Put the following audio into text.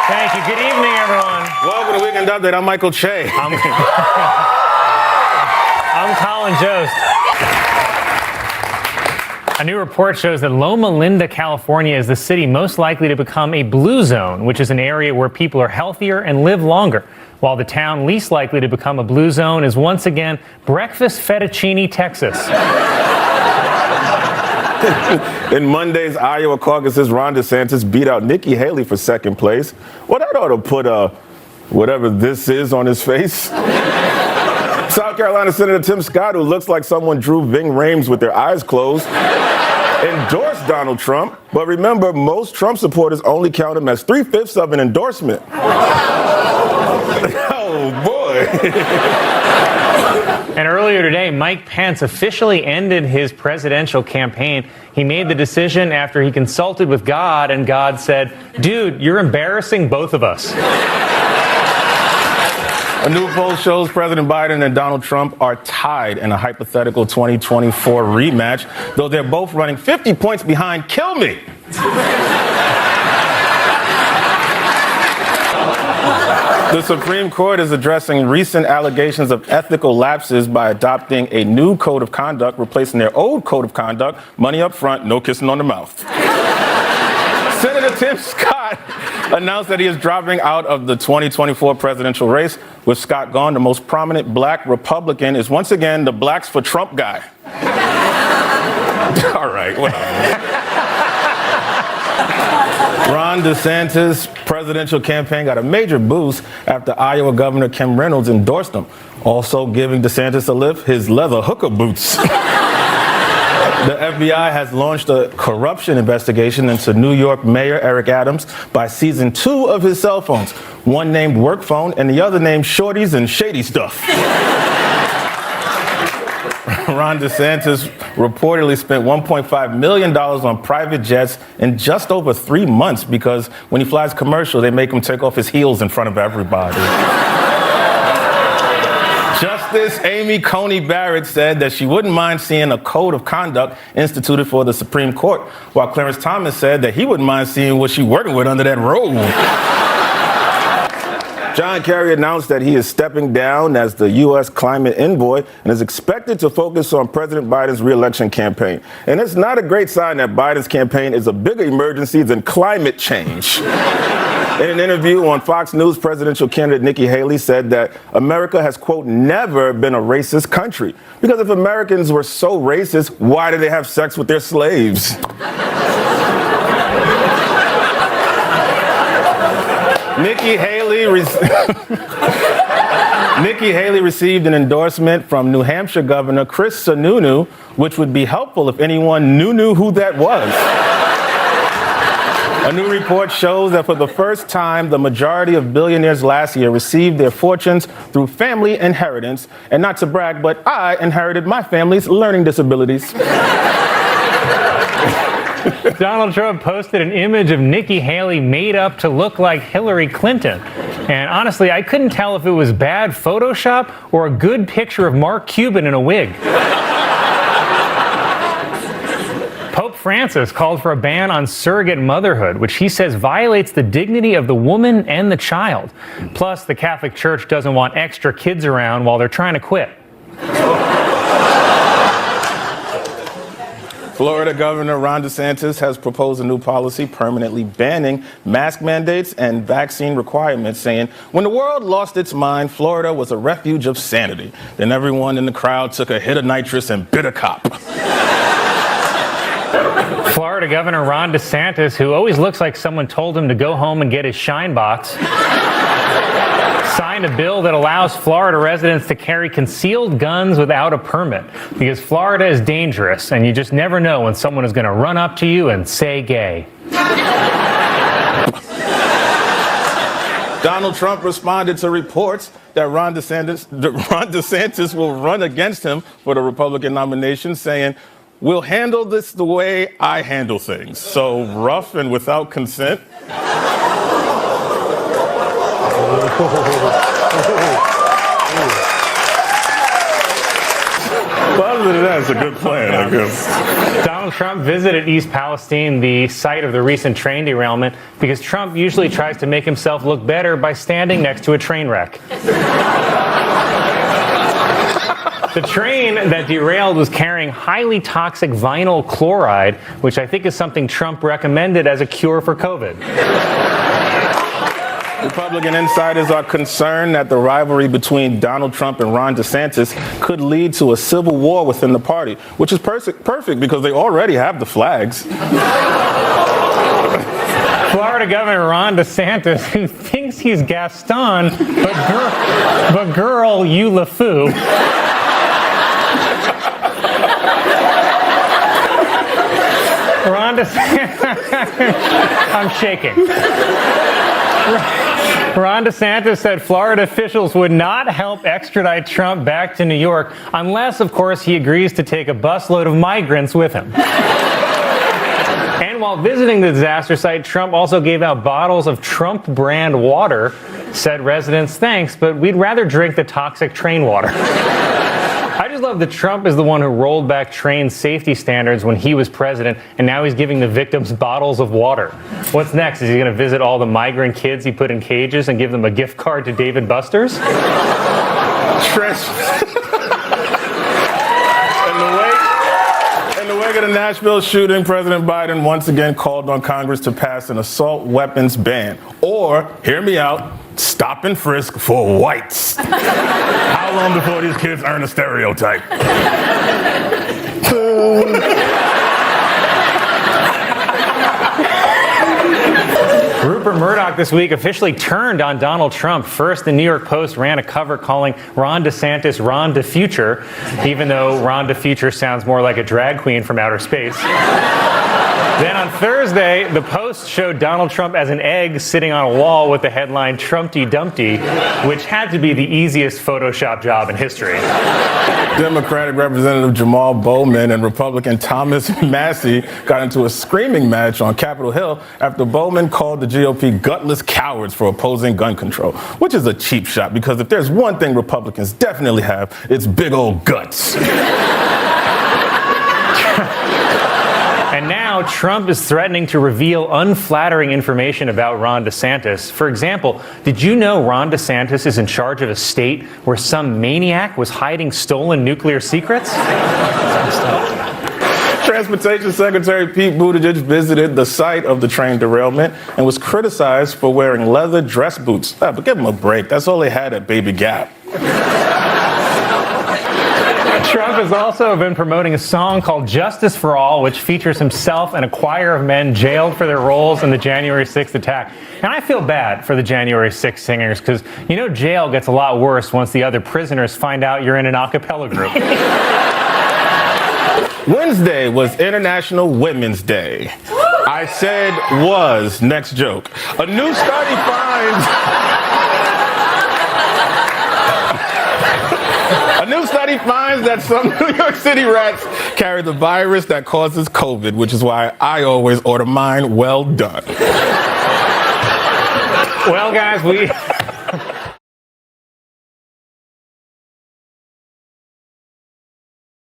Thank you. Good evening, everyone. Welcome to Weekend Update. I'm Michael Che. I'm Colin Jost. A new report shows that Loma Linda, California is the city most likely to become a blue zone, which is an area where people are healthier and live longer, while the town least likely to become a blue zone is once again Breakfast Fettuccine, Texas. In Monday's Iowa caucuses, Ron DeSantis beat out Nikki Haley for second place. Well, that ought to put whatever this is on his face. South Carolina Senator Tim Scott, who looks like someone drew Ving Rhames with their eyes closed, endorsed Donald Trump. But remember, most Trump supporters only count him as 3/5 of an endorsement. Oh, boy. And earlier today, Mike Pence officially ended his presidential campaign. He made the decision after he consulted with God, and God said, "Dude, you're embarrassing both of us." A new poll shows President Biden and Donald Trump are tied in a hypothetical 2024 rematch, though they're both running 50 points behind. Kill me. The Supreme Court is addressing recent allegations of ethical lapses by adopting a new code of conduct, replacing their old code of conduct, money up front, no kissing on the mouth. Senator Tim Scott announced that he is dropping out of the 2024 presidential race. With Scott gone, the most prominent black Republican is once again the Blacks for Trump guy. All right, whatever. Ron DeSantis' presidential campaign got a major boost after Iowa Governor Kim Reynolds endorsed him. Also giving DeSantis a lift, his leather hooker boots. The FBI has launched a corruption investigation into New York Mayor Eric Adams by seizing 2 of his cell phones, one named Work Phone and the other named Shorties and Shady Stuff. Ron DeSantis reportedly spent $1.5 million on private jets in just over 3 months because when he flies commercial, they make him take off his heels in front of everybody. Justice Amy Coney Barrett said that she wouldn't mind seeing a code of conduct instituted for the Supreme Court, while Clarence Thomas said that he wouldn't mind seeing what she's working with under that robe. John Kerry announced that he is stepping down as the U.S. climate envoy and is expected to focus on President Biden's re-election campaign. And it's not a great sign that Biden's campaign is a bigger emergency than climate change. In an interview on Fox News, presidential candidate Nikki Haley said that America has, quote, never been a racist country. Because if Americans were so racist, why did they have sex with their slaves? Nikki Haley received an endorsement from New Hampshire Governor Chris Sununu, which would be helpful if anyone knew who that was. A new report shows that for the first time, the majority of billionaires last year received their fortunes through family inheritance. And not to brag, but I inherited my family's learning disabilities. Donald Trump posted an image of Nikki Haley made up to look like Hillary Clinton. And honestly, I couldn't tell if it was bad Photoshop or a good picture of Mark Cuban in a wig. Pope Francis called for a ban on surrogate motherhood, which he says violates the dignity of the woman and the child. Plus, the Catholic Church doesn't want extra kids around while they're trying to quit. Florida Governor Ron DeSantis has proposed a new policy permanently banning mask mandates and vaccine requirements, saying, when the world lost its mind, Florida was a refuge of sanity. Then everyone in the crowd took a hit of nitrous and bit a cop. Florida Governor Ron DeSantis, who always looks like someone told him to go home and get his shine box, signed a bill that allows Florida residents to carry concealed guns without a permit because Florida is dangerous and you just never know when someone is going to run up to you and say gay. Donald Trump responded to reports that Ron DeSantis will run against him for the Republican nomination, saying, we'll handle this the way I handle things. So rough and without consent. Well, Other than that, it's a good plan, I guess. Donald Trump visited East Palestine, the site of the recent train derailment, because Trump usually tries to make himself look better by standing next to a train wreck. The train that derailed was carrying highly toxic vinyl chloride, which I think is something Trump recommended as a cure for COVID. Republican insiders are concerned that the rivalry between Donald Trump and Ron DeSantis could lead to a civil war within the party, which is perfect because they already have the flags. Florida Governor Ron DeSantis, who thinks he's Gaston, but girl, you LeFou. Ron DeSantis, I'm shaking. Ron DeSantis said Florida officials would not help extradite Trump back to New York unless, of course, he agrees to take a busload of migrants with him. And while visiting the disaster site, Trump also gave out bottles of Trump brand water, said residents, thanks, but we'd rather drink the toxic train water. I just love that Trump is the one who rolled back train safety standards when he was president, and now he's giving the victims bottles of water. What's next? Is he going to visit all the migrant kids he put in cages and give them a gift card to David Buster's? In the wake of the Nashville shooting, President Biden once again called on Congress to pass an assault weapons ban. Or, hear me out, stop and frisk for whites. How long before these kids earn a stereotype? Rupert Murdoch this week officially turned on Donald Trump. First, the New York Post ran a cover calling Ron DeSantis Ron DeFuture, even though Ron DeFuture sounds more like a drag queen from outer space. Then on Thursday, the Post showed Donald Trump as an egg sitting on a wall with the headline Trumpty Dumpty, which had to be the easiest Photoshop job in history. Democratic Representative Jamal Bowman and Republican Thomas Massey got into a screaming match on Capitol Hill after Bowman called the GOP gutless cowards for opposing gun control, which is a cheap shot because if there's one thing Republicans definitely have, it's big old guts. And now Trump is threatening to reveal unflattering information about Ron DeSantis. For example, did you know Ron DeSantis is in charge of a state where some maniac was hiding stolen nuclear secrets? Transportation Secretary Pete Buttigieg visited the site of the train derailment and was criticized for wearing leather dress boots. But give him a break. That's all they had at Baby Gap. Trump has also been promoting a song called Justice for All, which features himself and a choir of men jailed for their roles in the January 6th attack. And I feel bad for the January 6th singers because, you know, jail gets a lot worse once the other prisoners find out you're in an a cappella group. Wednesday was International Women's Day. I said was, next joke. A new study finds... A new study finds that some New York City rats carry the virus that causes COVID, which is why I always order mine well done. Well, guys,